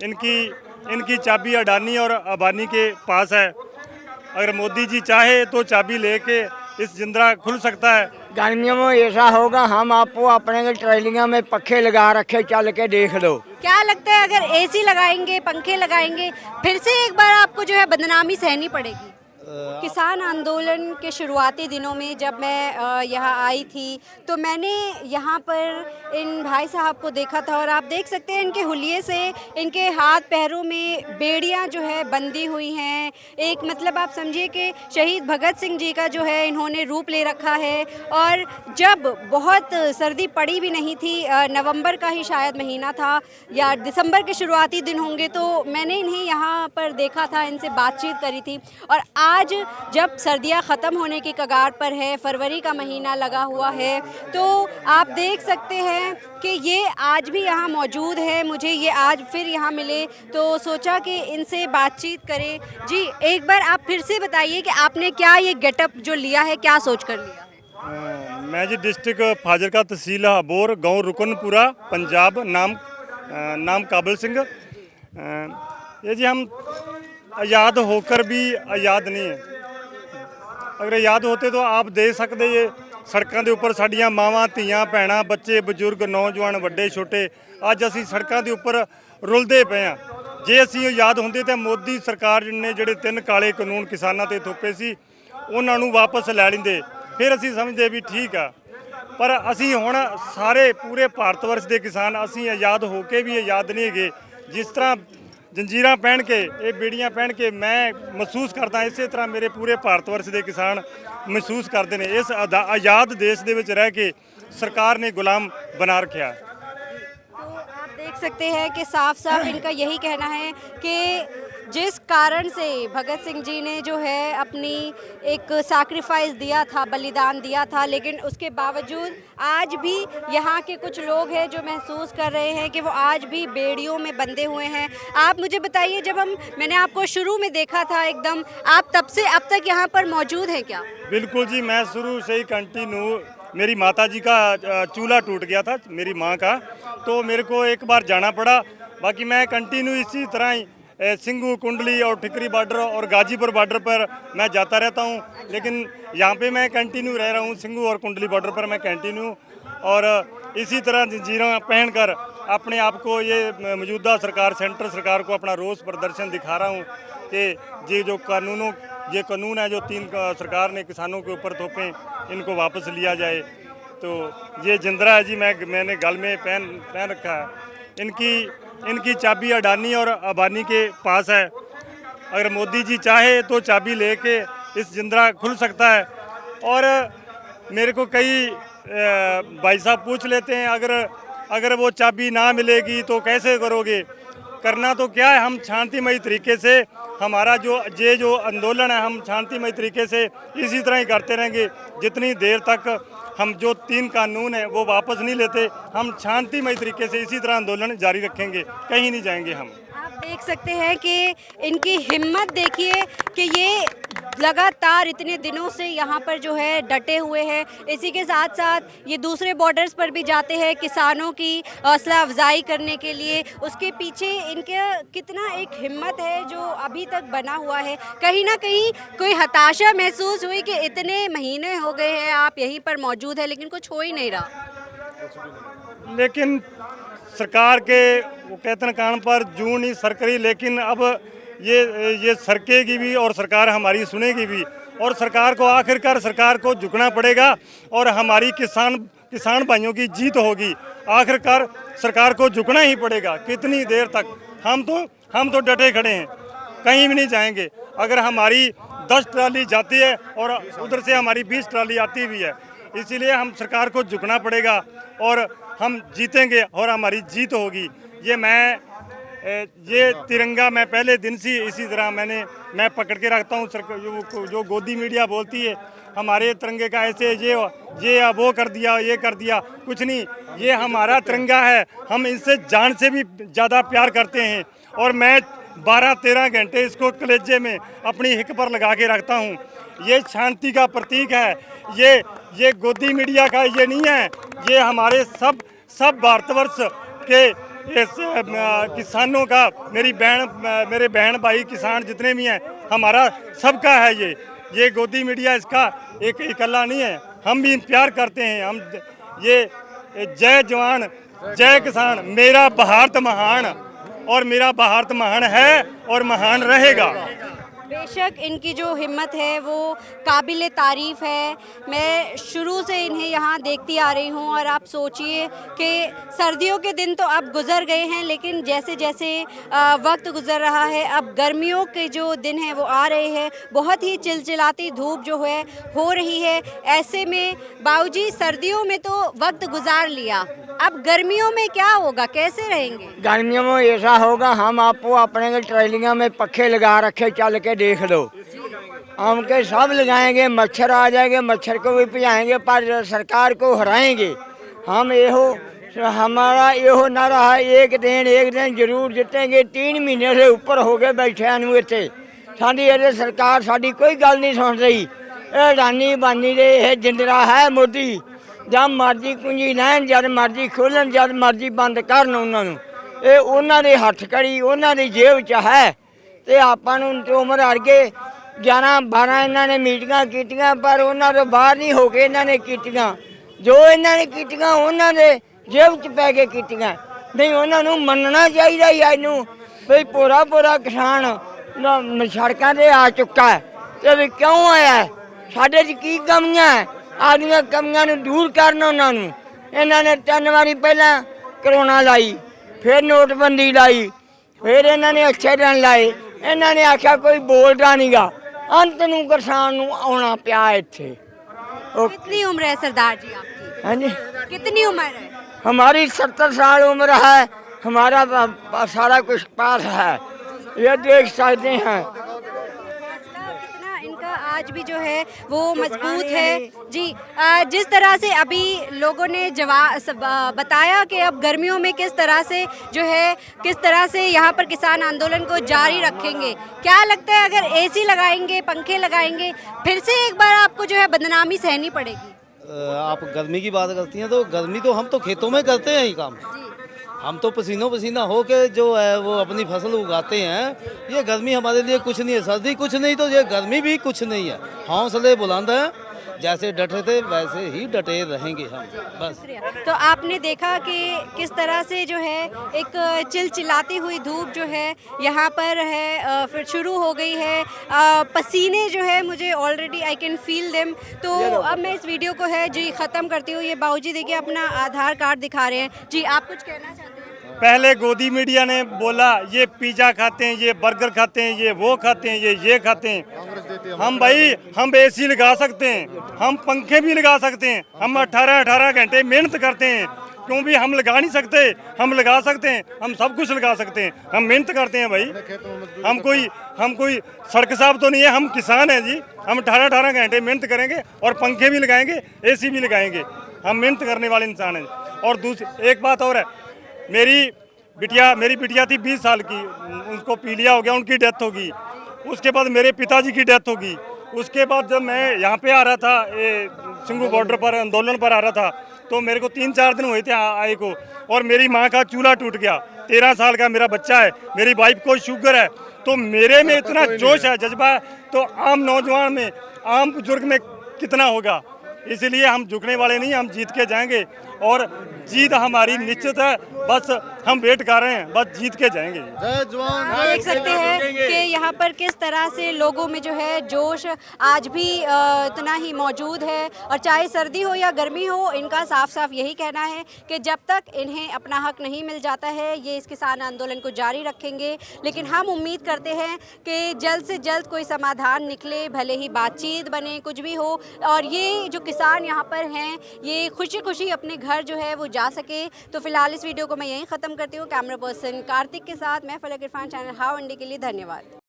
इनकी इनकी चाबी अडानी और अंबानी के पास है। अगर मोदी जी चाहे तो चाबी लेके इस जिंदरा खुल सकता है। गर्मियों में ऐसा होगा, हम आपको अपने ट्रेलियों में पंखे लगा रखे, चल के देख लो। क्या लगता है अगर एसी लगाएंगे, पंखे लगाएंगे, फिर से एक बार आपको जो है बदनामी सहनी पड़ेगी? किसान आंदोलन के शुरुआती दिनों में जब मैं यहाँ आई थी तो मैंने यहाँ पर इन भाई साहब को देखा था और आप देख सकते हैं इनके हुलिये से इनके हाथ पैरों में बेड़ियाँ जो है बंधी हुई हैं। एक मतलब आप समझिए कि शहीद भगत सिंह जी का जो है इन्होंने रूप ले रखा है। और जब बहुत सर्दी पड़ी भी नहीं थी, नवंबर का ही शायद महीना था या दिसंबर के शुरुआती दिन होंगे, तो मैंने इन्हें यहाँ पर देखा था, इनसे बातचीत करी थी। और आज जब सर्दियां ख़त्म होने की कगार पर है, फरवरी का महीना लगा हुआ है, तो आप देख सकते हैं कि ये आज भी यहाँ मौजूद है। मुझे ये आज फिर यहाँ मिले तो सोचा कि इनसे बातचीत करें। जी, एक बार आप फिर से बताइए कि आपने क्या ये गेटअप जो लिया है, क्या सोच कर लिया है? मैं जी डिस्ट्रिक्ट फाजिलका, तहसील अबोर, गांव रुकनपुरा, पंजाब। नाम काबिल सिंह। ये जी हम आज़ाद होकर भी आज़ाद नहीं है। अगर आज़ाद होते तो आप देख सकते ये सड़कों के उपर साड़ियाँ मावां, धीआं, भैणां, बच्चे, बजुर्ग, नौजवान, वड्डे छोटे अज असीं सड़कों के उपर रुलदे पे हाँ। जे असीं आज़ाद होंदे तो मोदी सरकार ने जिहड़े 3 काले कानून किसानां ते थोपे सी उन्हां नूं वापस लै लैंदे, फिर असीं समझदे भी ठीक आ। पर असीं हुण सारे पूरे भारत वर्ष के किसान असीं आज़ाद होके भी आज़ाद नहीं है। जिस तरह जंजीरां पहन के, ये बेड़ियां पहन के मैं महसूस करदा, इस तरह मेरे पूरे भारत वर्ष के किसान महसूस करते हैं। इस आज़ाद देश दे विच रह के सरकार ने गुलाम बना रखा। तो आप देख सकते हैं कि साफ साफ इनका यही कहना है कि जिस कारण से भगत सिंह जी ने जो है अपनी एक सैक्रिफाइस दिया था, बलिदान दिया था, लेकिन उसके बावजूद आज भी यहाँ के कुछ लोग हैं जो महसूस कर रहे हैं कि वो आज भी बेड़ियों में बंधे हुए हैं। आप मुझे बताइए, जब मैंने आपको शुरू में देखा था एकदम, आप तब से अब तक यहाँ पर मौजूद हैं क्या? बिल्कुल जी, मैं शुरू से ही कंटिन्यू। मेरी माता जी का चूल्हा टूट गया था, मेरी माँ का, तो मेरे को एक बार जाना पड़ा। बाकी मैं कंटिन्यू इसी तरह ही सिंघू, कुंडली और ठिकरी बॉर्डर और गाजीपुर बॉर्डर पर मैं जाता रहता हूँ। लेकिन यहाँ पे मैं कंटिन्यू रह रहा हूँ, सिंघू और कुंडली बॉर्डर पर मैं कंटिन्यू। और इसी तरह जंजीरें पहन कर अपने आप को, ये मौजूदा सरकार, सेंट्रल सरकार को अपना रोष प्रदर्शन दिखा रहा हूँ कि ये जो कानून है जो 3 सरकार ने किसानों के ऊपर थोपे, इनको वापस लिया जाए। तो ये जिंदरा है जी, मैंने गल में पहन रखा है। इनकी चाबी अडानी और अंबानी के पास है। अगर मोदी जी चाहे तो चाबी लेके इस जिंदरा खुल सकता है। और मेरे को कई भाई साहब पूछ लेते हैं, अगर वो चाबी ना मिलेगी तो कैसे करोगे? करना तो क्या है, हम शांतिमय तरीके से, हमारा जो आंदोलन है, हम शांतिमय तरीके से इसी तरह ही करते रहेंगे जितनी देर तक हम जो 3 कानून हैं वो वापस नहीं लेते। हम शांतिमय तरीके से इसी तरह आंदोलन जारी रखेंगे, कहीं नहीं जाएंगे हम। आप देख सकते हैं कि इनकी हिम्मत देखिए कि ये लगातार इतने दिनों से यहाँ पर जो है डटे हुए हैं। इसी के साथ साथ ये दूसरे बॉर्डर्स पर भी जाते हैं किसानों की हौसला अफजाई करने के लिए। उसके पीछे इनके कितना एक हिम्मत है जो अभी तक बना हुआ है। कहीं ना कहीं कोई हताशा महसूस हुई कि इतने महीने हो गए हैं आप यहीं पर मौजूद है, लेकिन कुछ हो ही नहीं रहा। लेकिन सरकार के वो कहते हैं कान पर जूं नहीं सरकरी, लेकिन अब ये सरकेगी भी और सरकार हमारी सुनेगी भी। और सरकार को आखिरकार सरकार को झुकना पड़ेगा और हमारी किसान भाइयों की जीत होगी। आखिरकार सरकार को झुकना ही पड़ेगा। कितनी देर तक? हम तो डटे खड़े हैं, कहीं भी नहीं जाएंगे। अगर हमारी 10 ट्राली जाती है और उधर से हमारी 20 ट्राली आती भी है, इसीलिए हम सरकार को झुकना पड़ेगा और हम जीतेंगे और हमारी जीत होगी। ये तिरंगा मैं पहले दिन से इसी तरह मैं पकड़ के रखता हूँ। जो गोदी मीडिया बोलती है हमारे तिरंगे का ऐसे ये वो कर दिया, ये कर दिया, कुछ नहीं। ये हमारा तिरंगा है, हम इनसे जान से भी ज़्यादा प्यार करते हैं। और मैं 12-13 घंटे इसको कलेजे में अपनी हिक पर लगा के रखता हूँ। ये शांति का प्रतीक है। ये गोदी मीडिया का ये नहीं है। ये हमारे सब भारतवर्ष के इस किसानों का, मेरे बहन भाई किसान जितने भी हैं, हमारा सबका है ये गोदी मीडिया इसका एक इकल्ला नहीं है। हम भी प्यार करते हैं। हम ये जय जवान जय किसान, मेरा भारत महान, और मेरा भारत महान है और महान रहेगा। बेशक इनकी जो हिम्मत है वो काबिल तारीफ़ है। मैं शुरू से इन्हें यहाँ देखती आ रही हूँ, और आप सोचिए कि सर्दियों के दिन तो अब गुज़र गए हैं, लेकिन जैसे जैसे वक्त गुज़र रहा है, अब गर्मियों के जो दिन हैं वो आ रहे हैं। बहुत ही चिलचिलाती धूप जो है हो रही है। ऐसे में बाबूजी, सर्दियों में तो वक्त गुजार लिया, अब गर्मियों में क्या होगा, कैसे रहेंगे? गर्मियों में ऐसा होगा, हम आपको अपने ट्रेलियाँ में पखे लगा रखे, चल के देख लो। हम के सब लगाएंगे, मच्छर आ जाएंगे, मच्छर को भी पिजाएंगे, पर सरकार को हराएंगे हम। हमारा ਇਹੋ ना रहा, एक दिन जरूर जितेंगे। 3 महीने से ऊपर हो गए बैठे ਨੂੰ ਇੱਥੇ। ਸਾਡੀ ਇਹ ਸਰਕਾਰ ਸਾਡੀ ਕੋਈ ਗੱਲ ਨਹੀਂ ਸੁਣ ਰਹੀ। ਇਹ ਰਾਨੀ ਬਾਨੀ ਦੇ ਇਹ ਜਿੰਦਰਾ ਹੈ ਮੋਦੀ। ਜਦ ਮਰਜ਼ੀ ਕੁੰਜੀ ਲੈਣ, ਜਦ ਮਰਜ਼ੀ ਖੋਲਣ, ਜਦ ਮਰਜ਼ੀ ਬੰਦ ਕਰਨ ਉਹਨਾਂ ਨੂੰ। ਇਹ ਉਹਨਾਂ ਦੇ ਹੱਥ ਕੜੀ ਉਹਨਾਂ ਦੀ ਜੇਬ 'ਚ ਹੈ। ਤੇ ਆਪਾਂ ਨੂੰ ਉਮਰ ਹਰ ਕੇ 11-12 ਇਹਨਾਂ ਨੇ ਮੀਟਿੰਗਾਂ ਕੀਤੀਆਂ, ਪਰ ਉਹਨਾਂ ਤੋਂ ਬਾਹਰ ਨਹੀਂ ਹੋ ਕੇ ਇਹਨਾਂ ਨੇ ਕੀਤੀਆਂ। ਜੋ ਇਹਨਾਂ ਨੇ ਕੀਤੀਆਂ ਉਹਨਾਂ ਦੇ ਜੇਬ 'ਚ ਪੈ ਕੇ ਕੀਤੀਆਂ। ਨਹੀਂ, ਉਹਨਾਂ ਨੂੰ ਮੰਨਣਾ ਚਾਹੀਦਾ ਹੀ ਇਹਨੂੰ ਵੀ ਪੂਰਾ ਕਿਸਾਨ ਸੜਕਾਂ 'ਤੇ ਆ ਚੁੱਕਾ ਹੈ। ਤੇ ਵੀ ਕਿਉਂ ਆਇਆ, ਸਾਡੇ 'ਚ ਕੀ ਕਮੀਆਂ ਹੈ, ਆਦੀਆਂ ਕਮੀਆਂ ਨੂੰ ਦੂਰ ਕਰਨ ਉਹਨਾਂ ਨੂੰ। ਇਹਨਾਂ ਨੇ 3 ਵਾਰੀ ਪਹਿਲਾਂ ਕਰੋਨਾ ਲਾਈ, ਫਿਰ ਨੋਟਬੰਦੀ ਲਾਈ, ਫਿਰ ਇਹਨਾਂ ਨੇ ਅੱਛੇ ਦਿਨ ਲਾਏ। ਇਹਨਾਂ ਨੇ ਆਖਿਆ ਕੋਈ ਬੋਲਦਾ ਨਹੀਂਗਾ, ਅੰਤ ਨੂੰ ਕਿਸਾਨ ਨੂੰ ਆਉਣਾ ਪਿਆ ਇੱਥੇ। कितनी उम्र है सरदार जी आपकी? हाँ जी, कितनी उम्र है? हमारी 70 साल उम्र है। हमारा सारा कुछ पास है, ये देख सकते हैं। कितना इनका आज भी जो है वो मजबूत है जी। जिस तरह से अभी लोगों ने बताया कि अब गर्मियों में किस तरह से जो है, किस तरह से यहाँ पर किसान आंदोलन को जारी रखेंगे। क्या लगता है, अगर एसी लगाएंगे, पंखे लगाएंगे, फिर से एक बार आपको जो है बदनामी सहनी पड़ेगी? आप गर्मी की बात करती हैं, तो गर्मी तो हम तो खेतों में करते हैं ही काम। हम तो पसीना हो के जो है वो अपनी फसल उगाते हैं। ये गर्मी हमारे लिए कुछ नहीं है, सर्दी कुछ नहीं, तो ये गर्मी भी कुछ नहीं है। हौसले बुलंद हैं, जैसे डटे थे वैसे ही डटे रहेंगे हम, बस। तो आपने देखा कि किस तरह से जो है एक चिलचिलाती हुई धूप जो है यहाँ पर है, फिर शुरू हो गई है। पसीने जो है मुझे already I can feel them. तो अब मैं इस वीडियो को है जी ख़त्म करती हूँ। ये बाबूजी देखिए अपना आधार कार्ड दिखा रहे हैं जी। आप कुछ कहना चाहते हैं? पहले गोदी मीडिया ने बोला ये पिज़्ज़ा खाते हैं, ये बर्गर खाते हैं, ये वो खाते हैं, ये खाते हैं। हम भाई, हम एसी लगा सकते हैं, हम पंखे भी लगा सकते हैं, हम 18 घंटे मेहनत करते हैं। क्यों भी हम लगा नहीं सकते? हम लगा सकते हैं, हम सब कुछ लगा सकते हैं, हम मेहनत करते हैं भाई। हम कोई सड़क साहब तो नहीं है, हम किसान हैं जी। हम 18 घंटे मेहनत करेंगे और पंखे भी लगाएंगे, एसी भी लगाएंगे। हम मेहनत करने वाले इंसान हैं। और दूसरी एक बात और है, मेरी बिटिया थी 20 साल की, उसको पीलिया हो गया, उनकी डेथ होगी। उसके बाद मेरे पिताजी की डेथ होगी। उसके बाद जब मैं यहाँ पे आ रहा था, सिंगू बॉर्डर पर आंदोलन पर आ रहा था, तो मेरे को 3-4 दिन हुए थे आए को, और मेरी माँ का चूल्हा टूट गया। 13 साल का मेरा बच्चा है, मेरी वाइफ को शुगर है। तो मेरे में इतना जोश है, जज्बा है, तो आम नौजवान में, आम बुजुर्ग में कितना होगा। इसलिए हम झुकने वाले नहीं, हम जीत के जाएंगे, और जीत हमारी निश्चित है। बस हम वेट कर रहे हैं, बस जीत के जाएंगे। देख सकते हैं कि यहाँ पर किस तरह से लोगों में जो है जोश आज भी इतना ही मौजूद है। और चाहे सर्दी हो या गर्मी हो, इनका साफ साफ यही कहना है कि जब तक इन्हें अपना हक नहीं मिल जाता है, ये इस किसान आंदोलन को जारी रखेंगे। लेकिन हम उम्मीद करते हैं कि जल्द से जल्द कोई समाधान निकले, भले ही बातचीत बने, कुछ भी हो, और ये जो किसान यहाँ पर हैं ये खुशी खुशी अपने घर जो है वो जा सके। तो फिलहाल इस वीडियो को मैं यहीं ख़त्म करती हूँ। कैमरा पर्सन कार्तिक के साथ मैं फलक इरफान, चैनल हाउ इंडी के लिए धन्यवाद।